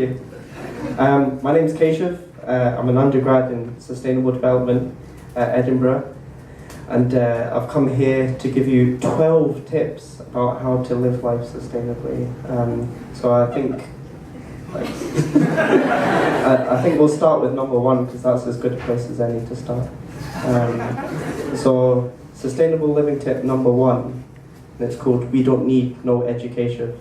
you. My name is Keshav. I'm an undergrad in Sustainable Development at Edinburgh, and I've come here to give you 12 tips about how to live life sustainably. So I think I think we'll start with number one, because that's as good a place as any to start. So sustainable living tip number one, and it's called "We Don't Need No Education."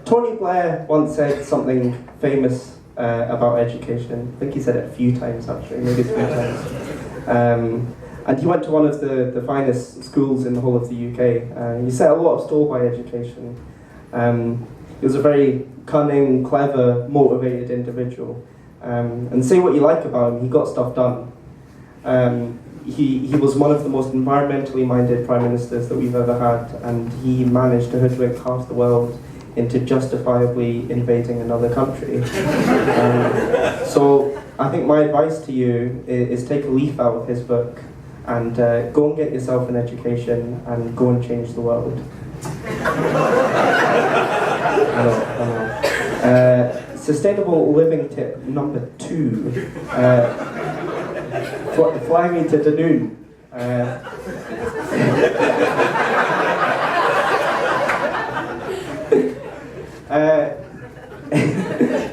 Tony Blair once said something famous about education. I think he said it a few times actually, maybe 3 times. And he went to one of the finest schools in the whole of the UK. He set a lot of store by education. He was a very cunning, clever, motivated individual. And say what you like about him, he got stuff done. He was one of the most environmentally minded prime ministers that we've ever had, and he managed to hoodwink half the world into justifiably invading another country. So I think my advice to you is take a leaf out of his book and go and get yourself an education and go and change the world. I know. Sustainable living tip number 2. Fly me to Dunoon.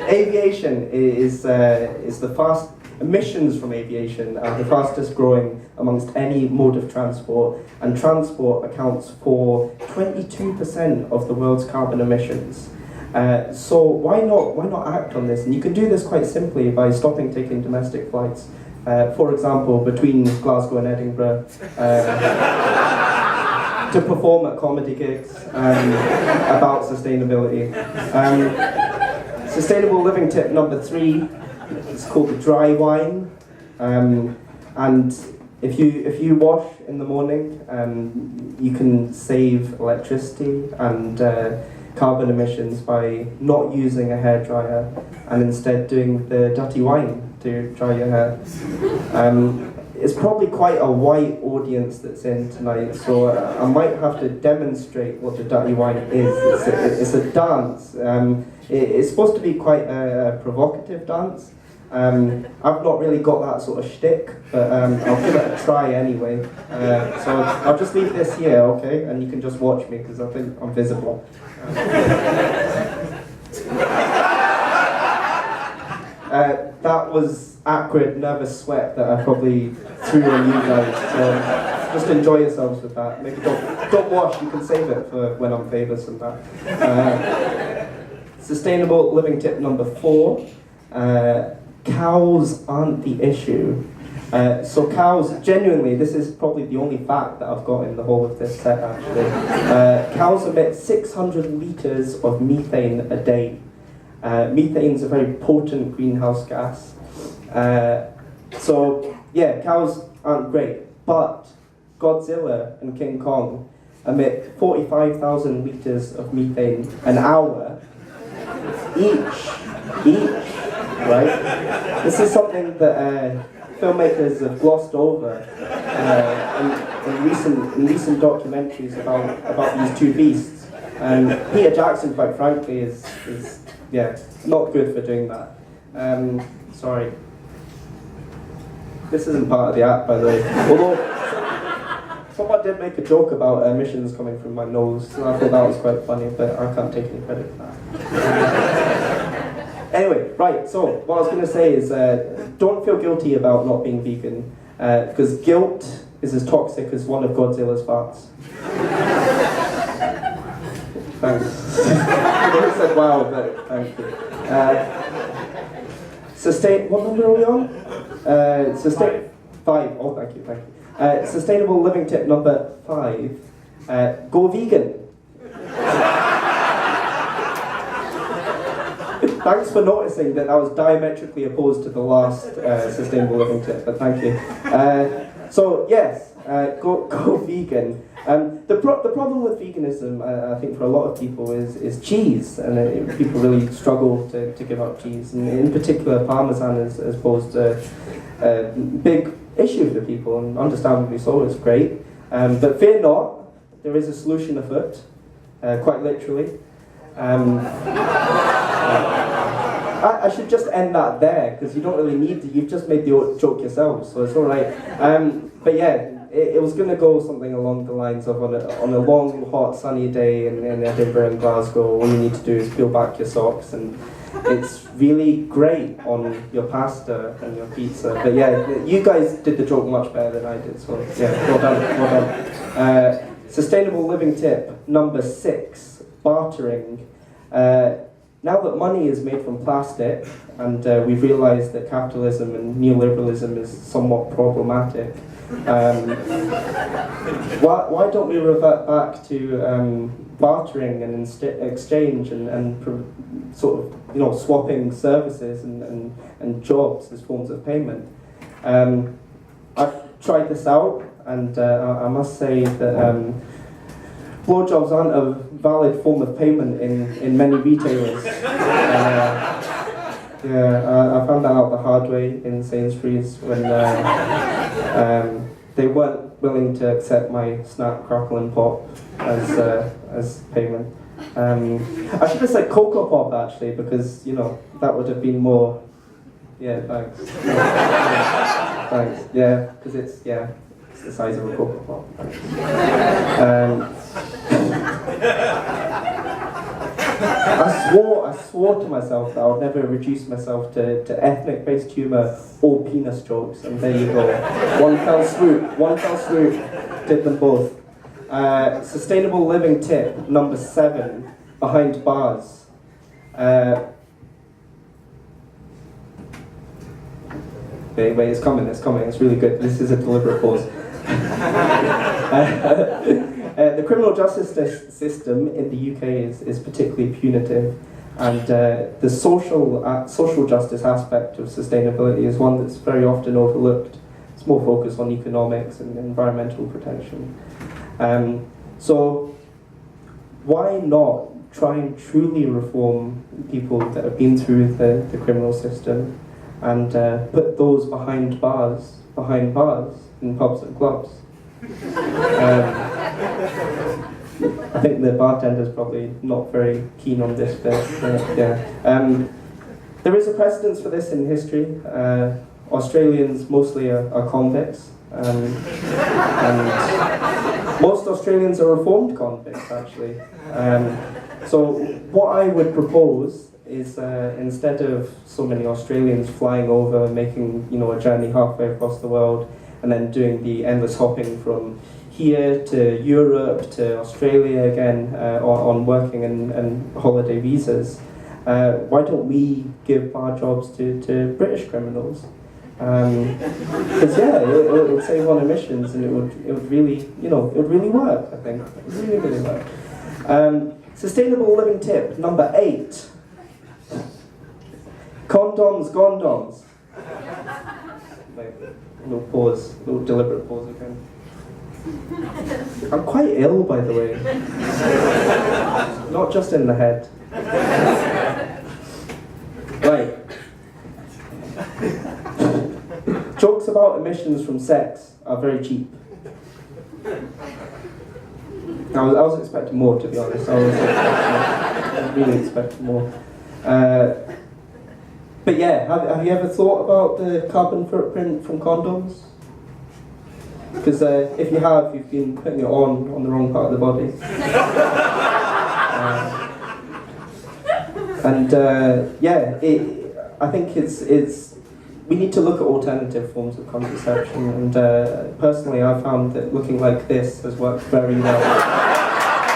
Aviation is the fast. Emissions from aviation are the fastest growing amongst any mode of transport, and transport accounts for 22% of the world's carbon emissions. So why not act on this? And you can do this quite simply by stopping taking domestic flights. For example, between Glasgow and Edinburgh, to perform at comedy gigs about sustainability. Sustainable living tip number 3 is called the dry wine. And if you wash in the morning, you can save electricity and carbon emissions by not using a hairdryer and instead doing the dirty wine to dry your hair. It's probably quite a white audience that's in tonight, so I might have to demonstrate what the dirty wine is. It's a dance. It's supposed to be quite a provocative dance. I've not really got that sort of shtick, but I'll give it a try anyway. So I'll just leave this here, okay? And you can just watch me, because I think I'm visible. That was acrid, nervous sweat that I probably threw on you guys. So just enjoy yourselves with that. Maybe don't wash, you can save it for when I'm famous and that. Sustainable living tip number 4. Cows aren't the issue. So cows, genuinely, this is probably the only fact that I've got in the whole of this set actually. Cows emit 600 litres of methane a day. Methane is a very potent greenhouse gas. So yeah, cows aren't great, but Godzilla and King Kong emit 45,000 litres of methane an hour each, right? This is something that filmmakers have glossed over in recent documentaries about these two beasts. Peter Jackson, quite frankly, is not good for doing that. Sorry. This isn't part of the act, by the way. Although someone did make a joke about emissions coming from my nose, so I thought that was quite funny, but I can't take any credit for that. Anyway, right, so what I was going to say is don't feel guilty about not being vegan, because guilt is as toxic as one of Godzilla's farts. Thanks. I would have said wow, but thank you. What number are we on? 5. Oh, thank you. Sustainable living tip number 5. Go vegan. Thanks for noticing that I was diametrically opposed to the last sustainable living tip, but thank you. So yes, go vegan. The problem with veganism, I think for a lot of people, is cheese, and people really struggle to give up cheese. And in particular, Parmesan has posed a big issue for people, and understandably so. It's great, but fear not, there is a solution afoot. quite literally. I should just end that there, because you don't really need to, you've just made the joke yourself, so it's alright. But yeah, it was going to go something along the lines of on a long, hot, sunny day in Edinburgh and Glasgow, all you need to do is peel back your socks, and it's really great on your pasta and your pizza. But yeah, you guys did the joke much better than I did, so yeah, well done, well done. Sustainable living tip, number 6, bartering. Now that money is made from plastic, and we've realised that capitalism and neoliberalism is somewhat problematic, why don't we revert back to bartering and exchange and sort of, you know, swapping services and jobs as forms of payment? I've tried this out, and I must say that blowjobs aren't a valid form of payment in many retailers. I found that out the hard way in Sainsbury's when they weren't willing to accept my snap, crackle and pop as payment. I should have said Cocoa Pop actually, because, you know, that would have been more. Yeah, thanks. Thanks. Yeah, because it's the size of a Cocoa Pop. I swore to myself that I would never reduce myself to ethnic-based humour or penis jokes, and there you go. One fell swoop, did them both. Sustainable living tip, number 7, behind bars. Wait, it's coming, it's really good. This is a deliberate pause. The criminal justice system in the UK is particularly punitive, and the social justice aspect of sustainability is one that's very often overlooked. It's more focused on economics and environmental protection. So why not try and truly reform people that have been through the criminal system and put those behind bars in pubs and clubs? I think the bartender's probably not very keen on this bit. Yeah. There is a precedence for this in history. Australians mostly are convicts, and most Australians are reformed convicts actually. So what I would propose is instead of so many Australians flying over, making, you know, a journey halfway across the world, and then doing the endless hopping from here to Europe to Australia again on working and holiday visas, why don't we give bar jobs to British criminals? Because it would save on emissions, and it would really, you know, it would really work. I think it would really work. Sustainable living tip number 8. Condoms. Wait, little pause, little deliberate pause again. I'm quite ill, by the way. Not just in the head. Right. Jokes about emissions from sex are very cheap. I was expecting more, to be honest. I was really expecting more. But yeah, have you ever thought about the carbon footprint from condoms? Because if you have, you've been putting it on the wrong part of the body. I think it's we need to look at alternative forms of contraception, and personally I found that looking like this has worked very well.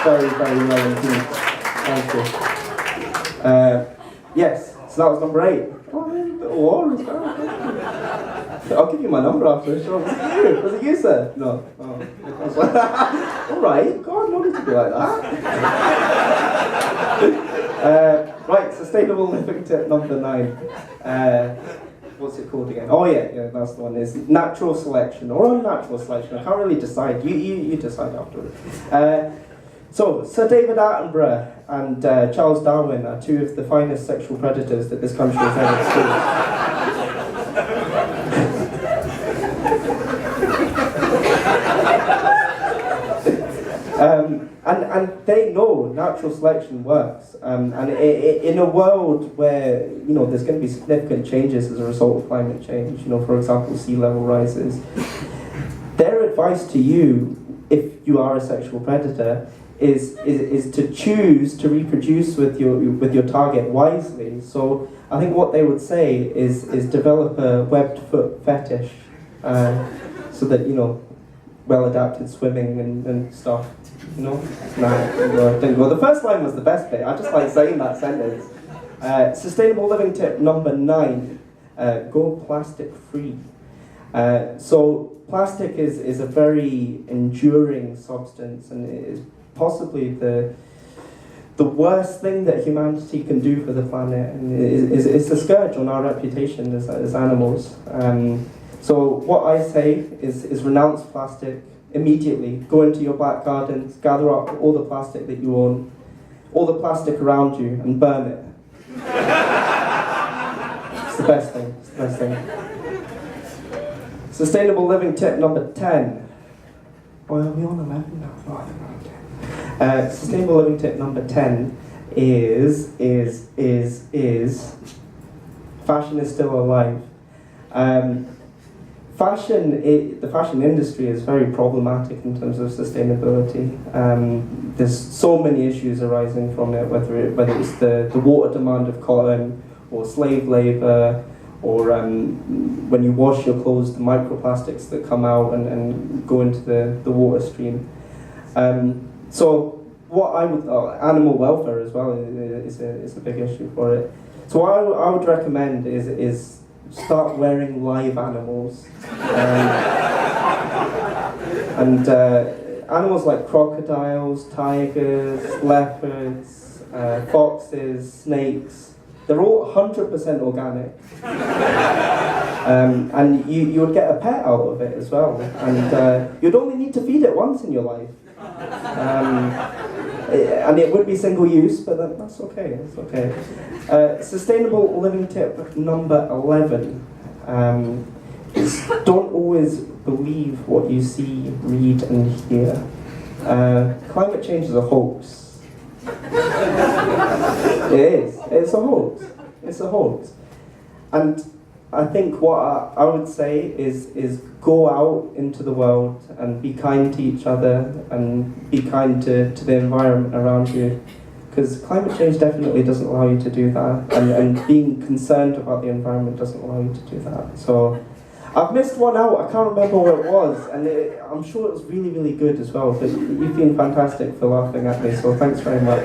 Very, very well indeed. Thank you. Yes, so that was number 8. I'll give you my number after the show. Was it you, sir? No. Oh. Alright, God, no need to be like that. Right, sustainable living tip number 9. What's it called again? Oh yeah, that's the one. Is natural selection or unnatural selection. I can't really decide. You decide afterwards. So, Sir David Attenborough and Charles Darwin are 2 of the finest sexual predators that this country has ever seen. And they know natural selection works. In a world where there's going to be significant changes as a result of climate change, for example, sea level rises, their advice to you, if you are a sexual predator, is to choose to reproduce with your target wisely. So I think what they would say is develop a webbed foot fetish, so that well adapted swimming and stuff. No, didn't go. The first line was the best bit. I just like saying that sentence. Sustainable living tip number 9: go plastic free. So plastic is a very enduring substance, and it is possibly the worst thing that humanity can do for the planet, and it's a scourge on our reputation as animals. So what I say is renounce plastic immediately. Go into your back gardens, gather up all the plastic that you own, all the plastic around you, and burn it. It's the best thing. It's the best thing. Sustainable living tip number 10. Well, are we on 11 now? No, I think we're on 10. Sustainable living tip number 10 is fashion is still alive. The fashion industry is very problematic in terms of sustainability. There's so many issues arising from it, whether it's the water demand of cotton, or slave labour, or when you wash your clothes, the microplastics that come out and go into the water stream. So what I would, animal welfare as well is a big issue for it. So what I would recommend is start wearing live animals. And animals like crocodiles, tigers, leopards, foxes, snakes, they're all 100% organic. And you would get a pet out of it as well. And you'd only need to feed it once in your life. And it would be single use, but that's okay. That's okay. Sustainable living tip number 11 is don't always believe what you see, read, and hear. Climate change is a hoax. It is. It's a hoax. It's a hoax. And I think what I would say is go out into the world and be kind to each other and be kind to the environment around you, because climate change definitely doesn't allow you to do that, and being concerned about the environment doesn't allow you to do that. So I've missed one out, I can't remember what it was, and I'm sure it was really, really good as well, but you've been fantastic for laughing at me, so thanks very much.